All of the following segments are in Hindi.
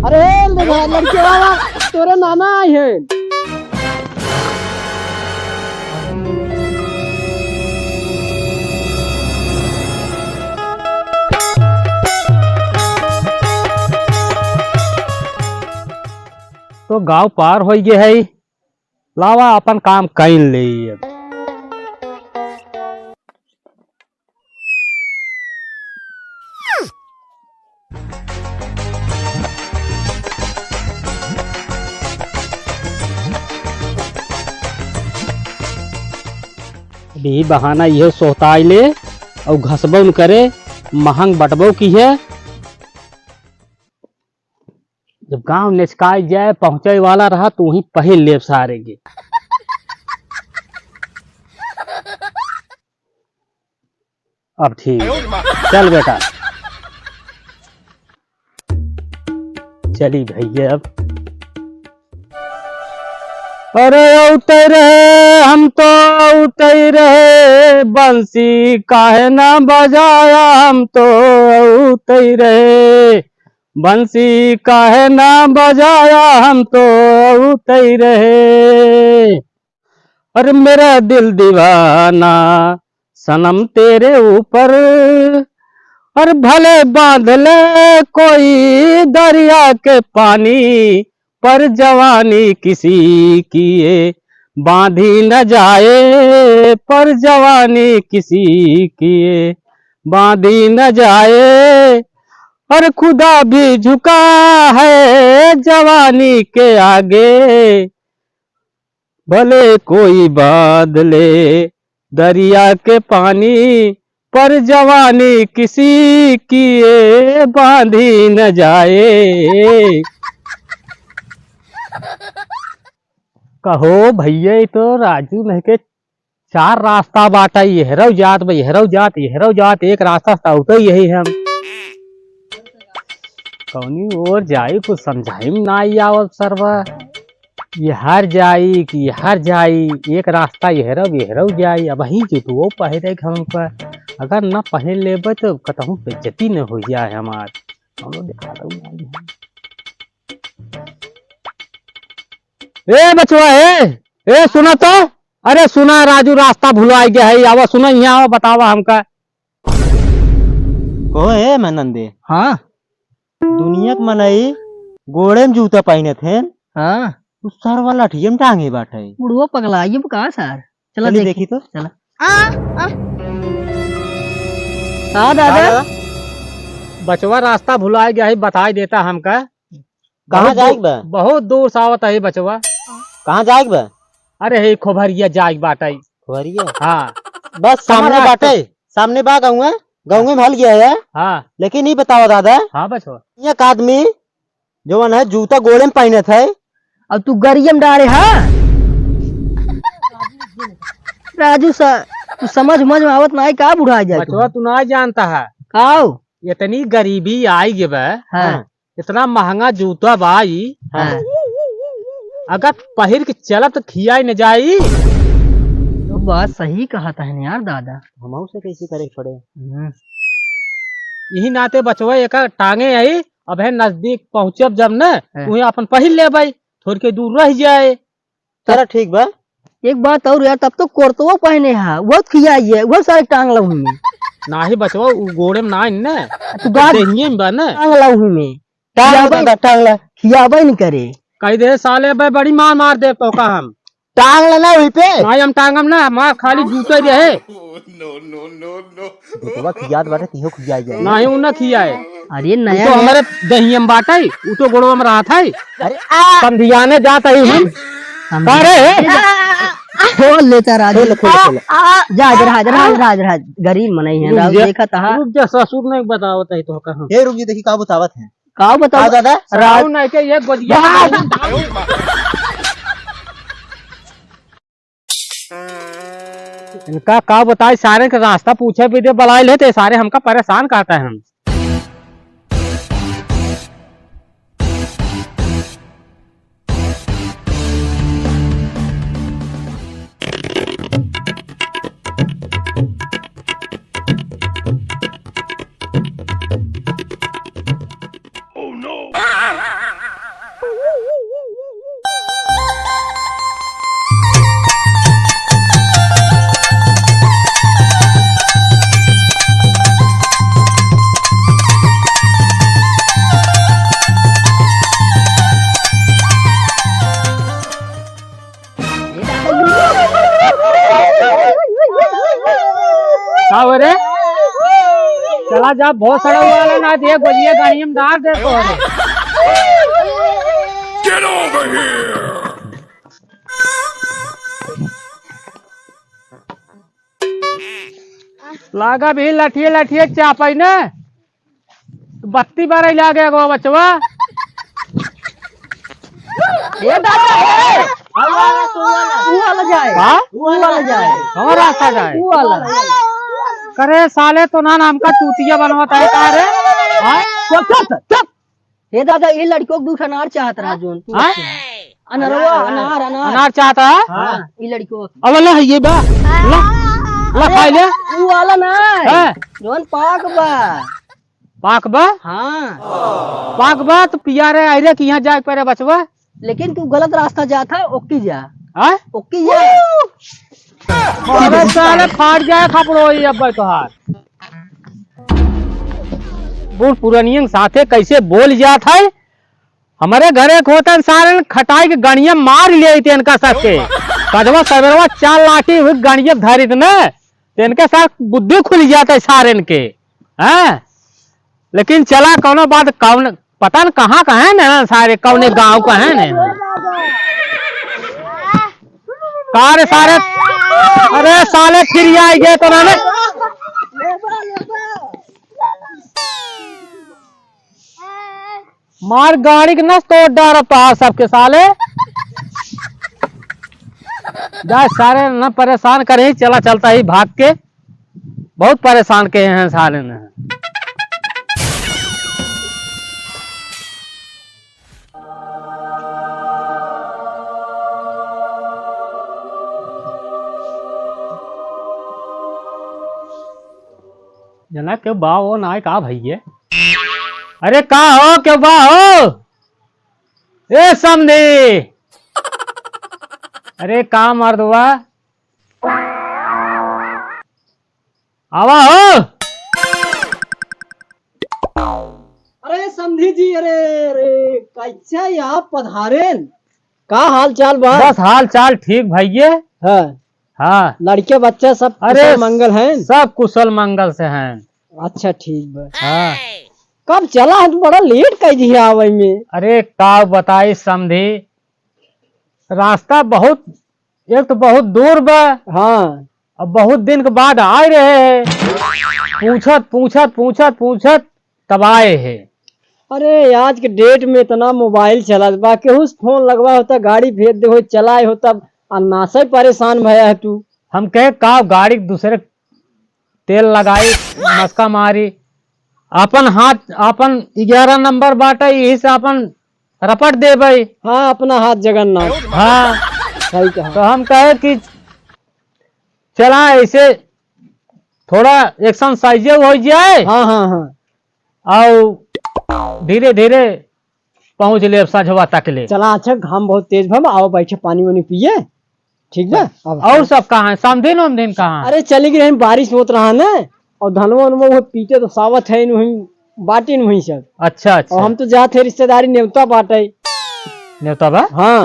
अरे लड़के वाला तोरे नाना आए हैं। तो गांव पार हो गए है, लावा अपन काम कर ले। अभी बहाना यह सोहताई ले और घसबो न करे, महंग बटबो की है। जब गांव निचकाई जाए पहुंचे वाला रहा तो वहीं पहल ले सारेंगे। अब ठीक, चल बेटा चली भैया। अब अरे उतर रहे हम तो उतर रहे, बंसी काहे ना बजाया हम तो उतर रहे, बंसी काहे ना बजाया हम तो उतर रहे। अरे मेरा दिल दीवाना सनम तेरे ऊपर, और भले बांध ले कोई दरिया के पानी, पर जवानी किसी की ये बांधी न जाए, पर जवानी किसी की ये बांधी न जाए। और खुदा भी झुका है जवानी के आगे, भले कोई बांध ले दरिया के पानी, पर जवानी किसी की ये बांधी न जाए। कहो भैया तो राजू नहीं के चार रास्ता बाटा, यहरव जात भाई यहरव जात यहरव जात, एक रास्ता तो यही हम कौनी और जाई कुछ समझाई ना आवत सरवा। यहर जाई कि यहर जाई, एक रास्ता यहरव यहरव जाई। अब ही जुतवो पहले हमको, अगर न पहन लेबे तो कतहूँ बेइज्जती न हो जाए हमार। दिखा दो ए बचवा, ए सुना तो, अरे सुना राजू रास्ता भुला गया है, आवा सुना यहाँ आवा बतावा हमका। को है मनंदे? हाँ दुनिया के मनई गोड़े में जूता पहने थे, हाँ उस सर वाला ठियम टांगे बाटे। बुढ़वा पगला ये कहा सर, चला चली देखी तो। चला हाँ दादा। बचवा रास्ता भुला गया है, बताई देता हमका। कहाँ जाएग बा? बहुत दूर से आवत है बचवा। कहाँ जाएग बा? अरे हे खोभरिया जाएग बाटे। खोरिया? हाँ बस सामने बाटे, सामने बा गाँव, गाँव में हल गया है। हाँ लेकिन ये बताओ दादा, हाँ बचवा, एक आदमी जो है जूता गोड़े में पहने थे, अब तू गरियम डारे। हाँ राजू तू समझ में आवत ना का बुढ़ा जाए। बचवा तू ना जानता है काओ इतनी गरीबी आई गे बा, हाँ इतना महंगा जूता बाई, हाँ अगर पहिर के चलत तो खिया न जाई। तो बात सही कहा था यार दादा। हम से कैसे करे पड़े। यही नाते बचवा एक टांगे आई, अब है नजदीक पहुँचब जब न वही अपन पहिर ले भाई, थोड़ी के दूर रह जाए। चलो ठीक बा। एक बात और यार, तब तो कोर्तवा पहने है वो खियाइए, वो सारे टांग लहू में ना ही बचवा गोड़े में ना न तू गाड़ देहिए में बा न टांग लहू में टांग खियाबे नहीं करे। कही दे साले बे बड़ी मार मार दे तो का हम टांग लेना वहीं पे। ना हम टांगम ना, मार खाली जूते रहे। याद बाटे तिहो खिया जाए। ना ही उन्हें खियाए। अरे नया तो हमारे दहिया में बाटे, वो तो गोड़वा में रहा था। अरे समझियाने जाता ही हम। अरे खोल लेता राजू, जा जरा गरीब मनई है राजू, देखा था। रुक जा, ससुर ने बतावत है तो कहां। ये रुक जी, देखी का बतावत है। का बताओ दादा? राजू नहीं के ये गोदिया इनका का बताए, सारे का रास्ता पूछे भी दे बलाए लेते, सारे हमका परेशान करते हैं हम। चला जा बहुत सड़ा हुआ है ना एक बजिए गाड़ी में डाल दे तो लागा भी लठिए लठिए चापई ने बत्ती बार ला गया गो बचवा ये दादा है वो वाला जाए हाँ वो वाला जाए कौन रास्ता जाए वो वाला करे साले तो ना नाम का चूतिया बनवाता है का रे हाँ? चुप चुप चुप ये दादा ये लड़कियों को दूसरा अनार चाहत रहा जोन तू हाँ? अनारवा अनार अनार अनार चाहता है हाँ ये लड़कियों अब ला ये बा ला ला खाई ले वो वाला ना हाँ? जोन पाक बा पाक बा हाँ पाक बा तो पिया रे आई रे कि यहाँ जाए पड़े बचवा लेकिन तू गलत रास्ता जाता है ओक्की जा हाँ? ओक्की जा अरे साले फाट जाए खपड़ो ये अब तोहार बूढ़ पुरानियन साथे कैसे बोल जात है हमारे घरे खोतन सारे खटाई के गणिया मार लिए थे इनका सबके कदवा सवेरवा 4 लाठी हुई गणिया धारित न तो इनके साथ बुद्धि खुल जाता है सारे इनके हैं लेकिन चला कौनो बात कौन पता न कहाँ का है ना सारे कौने गांव का है ना सारे अरे साले फिर आई गए तो ना मार गाड़ी के न तोड़ डार पहाड़ सबके साले जाए सारे न परेशान करे चला चलता ही भाग के बहुत परेशान के हैं सारे ने जना क्यों बा हो ना का भैया अरे का हो क्यों बा हो ए समझे अरे का मर्दवा आवा हो अरे समझी जी अरे अरे कैसा यहाँ पधारेन का हाल चाल बा बस हाल चाल ठीक भैया हाँ हाँ लड़के बच्चे सब अरे कुशल मंगल हैं सब कुशल मंगल से हैं अच्छा ठीक बा हाँ कब चला है तो बड़ा लेट कर दिया आवे में अरे का बताई समझी रास्ता बहुत एक तो बहुत दूर बा हाँ अब बहुत दिन के बाद आए रहे हैं पूछत तब आए हैं अरे आज के डेट में इतना मोबाइल चला बाकी उस फोन लगवा होता गाड़ी भेज दे हो चलाए होता अन्नासे परेशान भया है तू हम कहे का गाड़ी दूसरे तेल लगाई मस्का मारी अपन हाथ अपन 11 नंबर बाटा यही से अपन रपट दे भाई हाँ अपना हाथ जगन्नाथ हाँ सही कहा तो हम कहे कि चला ऐसे थोड़ा एक्सरसाइज हो जाए हाँ हाँ हाँ और धीरे धीरे पहुंच ले साझवा तक ले चला अच्छा घाम बहुत तेज भम आओ बैठे पानी वानी पिए ठीक बा अब और सब कहाँ है समदिन वमदिन कहाँ है? अरे चली गई बारिश होत रहा ना और धनवा उनवा वो पीते तो सावत है वही बाटी वही सब अच्छा और अच्छा हम तो जाते रिश्तेदारी नेवता बाटे नेवता बा हाँ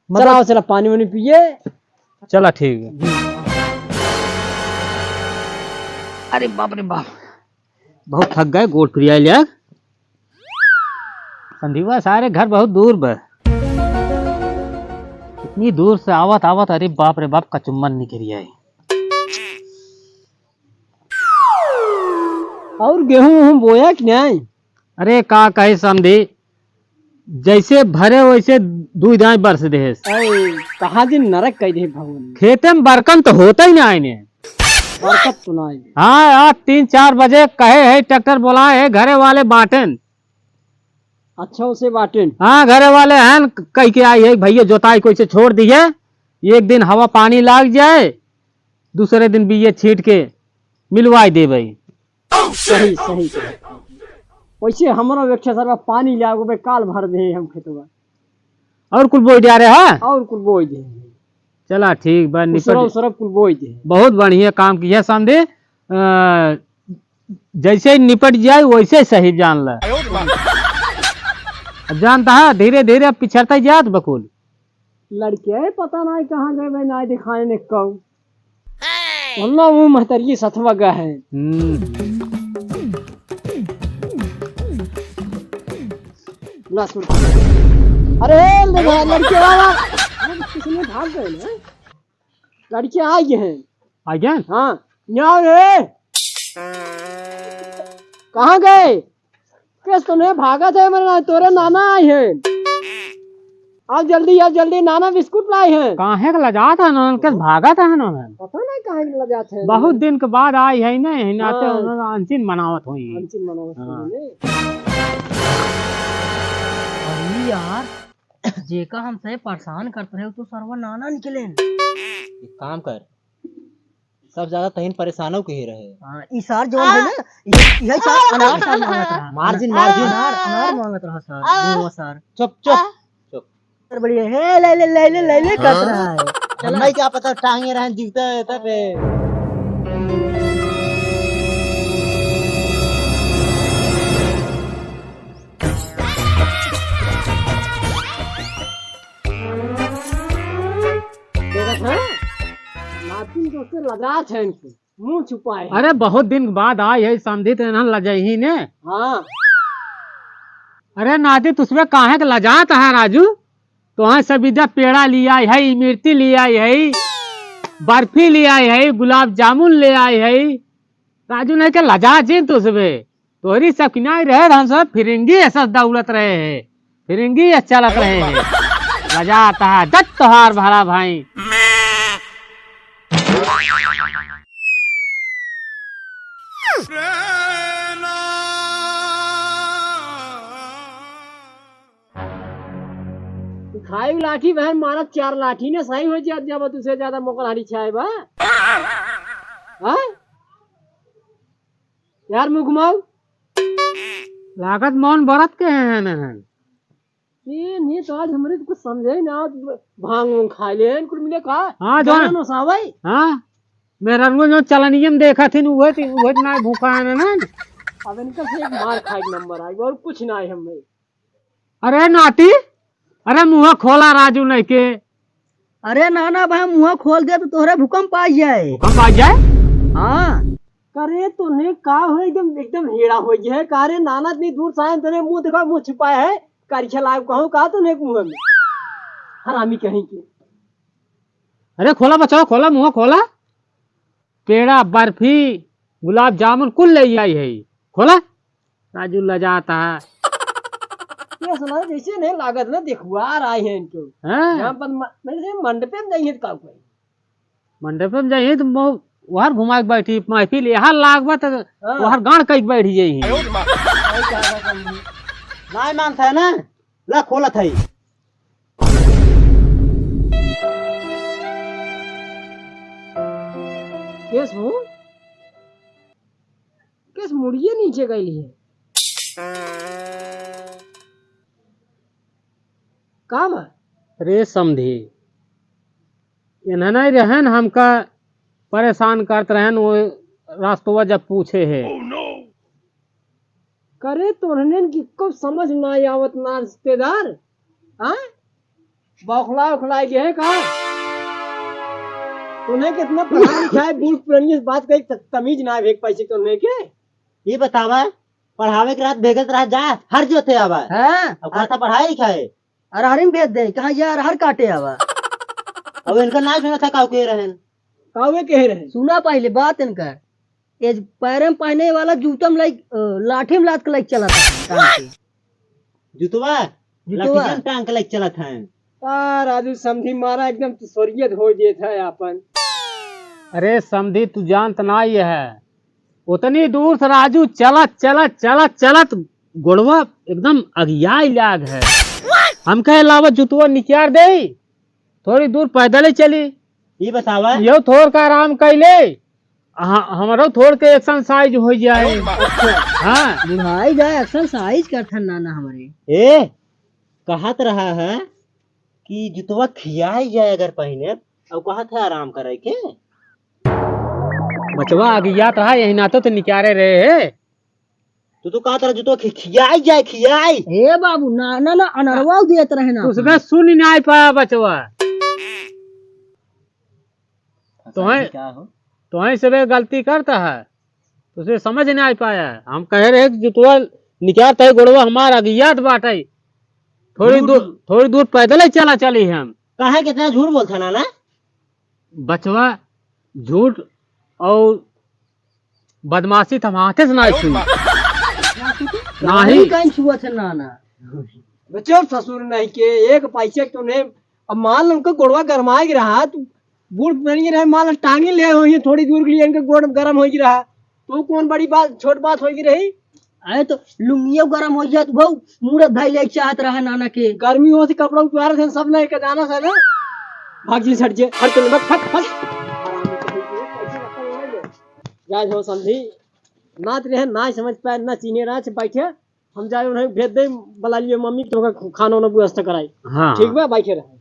मतलब- चला चला पानी वानी पिए चला ठीक है अरे बाप रे बाप बहुत थक गए गोट प्रिया लिया संदीवा सारे घर बहुत दूर बा इतनी दूर से आवत आवत अरे बाप रे बाप कचुम्बन निकल आई और गेहूं हम बोया कि नहीं अरे का कहे समझी जैसे भरे वैसे दू दाई बरस दे कहा दिन नरक कह दे भगवान खेते में बरकन तो होता ही ना इन्हें बरकत तो नहीं हाँ आज 3-4 बजे कहे है ट्रैक्टर बुलाए है घरे वाले बांटन अच्छा उसे बाटेन हाँ घरे वाले हैं कह के आई है भैया जोताई कोई से छोड़ दी है एक दिन हवा पानी लाग जाए दूसरे दिन बीजे छीट के मिलवाई दे भाई सही सही सही। वैसे हमारा व्यक्षा सर पानी ले आगो काल भर दे हम खेतवा और कुल बोई जा रहे हैं और कुल बोई दे चला ठीक बा सरब निपट सरब कुल बोई दे बहुत बढ़िया काम किया समझे जैसे ही निपट जाए वैसे सही जान ला अब जानता है धीरे धीरे अब पिछड़ता ही जात बकुल लड़के पता नहीं कहाँ गए भाई ना दिखाने ने कहूँ वरना वो महतरिये सतवा गा है। ला सुन। अरे लड़के वाला किसने भाग गए ना, लड़के आ गए हैं। आ गया? हाँ यहाँ रे, कहाँ गए? किस तूने भागा थे मेरे, तोरे नाना आए हैं। आप जल्दी नाना बिस्कुट लाए हैं। काहे का लजा था ना, किस भागा था ना? पता नहीं कहाँ के लगा थे। बहुत दिन के बाद आई है ना, नाते हाँ। उन्होंने अंतिम मनावत हुई। अंतिम मनावत हाँ। अरे यार, जेका हमसे परेशान करते रहे तो सरवा नाना निकले। एक काम कर, सब ज्यादा तहीन परेशानों के ही रहे। हाँ, ई सार जोन है ना, यही सार अनार सार मांगत रहा। मार्जिन अनार मांगत रहा सर, वो सर। चुप चुप चुप। सर बढ़िया है, ले कर रहा है। हमें क्या पता टांगे रहे जीवते तब पे। नातिन तो उससे लगा थे, इनको मुंह छुपाए। अरे बहुत दिन के बाद आई है, समझी तो ना लजही ने। हाँ अरे नाती तुझमें काहे का लजात है राजू? तो सब इधर पेड़ा लिया है, इमरती ले आई है, बर्फी ले आई है, गुलाब जामुन ले आई है। राजू ने क्या लजा जी तुझमें? तोहरी सब किनारे रहे, हम सब फिरंगी ऐसा दौड़त रहे हैं, फिरंगी चलत रहे हैं। लजाता है दत्त तोहार भरा भाई। खाई लाठी बहन मारा, 4 लाठी ने सही हो जात जब तुझसे ज्यादा मोकल हारी छाए बा। हाँ यार मुँह घुमाओ। लागत मौन बरत के हैं न। नहीं तो आज हमारे कुछ समझे ना, भांग वूंग खा ले कुल मिले का। हाँ जानो सावाई। हाँ मेरा जो चलनियम देखा थी वो ना भूखा है ना। अब इनका से एक मार खाई नंबर आई और कुछ ना है हमें। अरे नाती, अरे मुँह खोला राजू नहीं के। अरे नाना भाई मुँह खोल दे तो तोहरे भूकंप आ जाए। भूकंप आ जाए? हाँ करे तुमने का हो, एकदम हेड़ा हो गया है। कारे नाना इतनी दूर से आए, तेरे मुंह देखा, मुंह छुपाया है। कारी लाइव कहूँ कहा तूने मुंह में हरामी कहीं की। अरे खोला बचाओ, खोला मुँह खोला। पेड़ा बर्फी गुलाब जामुन कुल ले आई है, खोला। राजू लजाता है। ये सुना जैसे नहीं लागत ना, देखुआ आए हैं इनको। यहाँ पर मंडपे में जाइए का कोई मंडप में जाइए तो वहां घुमा के बैठी महफिल यहाँ लागबा तो वहां गाड़ कई बैठ जाइए। नहीं मानता है ना, ला खोला था। केस हो, केस मुड़िए नीचे गई है। काम अरे समझी इन्हें रहन हमका परेशान करते रहन, वो रास्तवा जब पूछे है। करे तो की कब समझ ना आवत ना रिश्तेदार। हाँ बौखला उखला गए है कहा। तुम्हें कितना पढ़ा लिखा है, बूढ़ पुरानी बात कही तमीज ना भेज पैसे तुम्हें के। ये बतावा पढ़ावे के रात भेगत रह जा हर जो थे आवा। हाँ अब खाता पढ़ाई लिखाए अरहरी में भेज दे, कहाँ जा अरहर काटे आवा। अब इनका नाम सुना था काऊ के रहन। कावे कह रहे सुना पहले बात इनका, ये पैर में पहने वाला जूता में लाइक लाठी में लाद के लाइक चला था। जुतवा लठियन टांग के लाइक चला था। राजू समझी मारा एकदम सोरियत हो जे था अपन। अरे समझी तू जानत ना ये है, उतनी दूर से राजू चलत चलत चलत चलत गोड़वा एकदम अगियाई लाग है। हम कहे लावा जुतवा निकाल दे, थोड़ी दूर पैदल ही चली। ये बतावा यो थोड़ का आराम कैले, हमारो थोड़ के एक्सरसाइज हो जाए। हाँ बुढ़ाई जाए एक्सरसाइज करते नाना हमारे। ए कहत रहा है कि जुतवा खियाई जाए अगर पहने, अब कहा था आराम करे के। बचवा अगियात रहा, यही नातो तो निकारे रहे है। तू कहा था जुतवा खियाई जाए खियाई। ए बाबू नाना ना अनरवा देते रहे ना। उसमें सुन नहीं पाया बचवा। तो है क्या हो तो वहीं से वे गलती करता है, उसे समझ नहीं आ पाया है। हम कह रहे हैं कि जुतवा निकालता है गोड़वा हमारा गियात बाटे, थोड़ी दूर पैदल ही चला चली हम। कहा कितना झूठ बोलता नाना? बचवा झूठ और बदमाशी तो हाथे से नहीं छुई, नहीं कहीं छुआ थे नाना। बच्चों ससुर नहीं के एक पैसे तो नहीं। अब मान लो उनका गोड़वा गरमा ही रहा तो बूढ़ बन रहे, मान लो टांगे ले हो थोड़ी दूर के लिए इनका गोड़ गर्म हो रहा तो कौन बड़ी बात छोट बात होगी रही। अरे तो लुंगियो गरम हो जात बहु मूरत भाई ले चाहत रहा नाना के। गर्मी हो कपड़ा उतार थे सब नहीं के जाना से ना भाग जी सट जे हट के मत फट फट जाए हो समझी नाच रहे ना समझ पाए ना चीने रहा बैठे हम जाए उन्हें भेज दे बुला लिए मम्मी तो खाना वाना व्यवस्था कराई। हाँ ठीक बा बैठे रहे।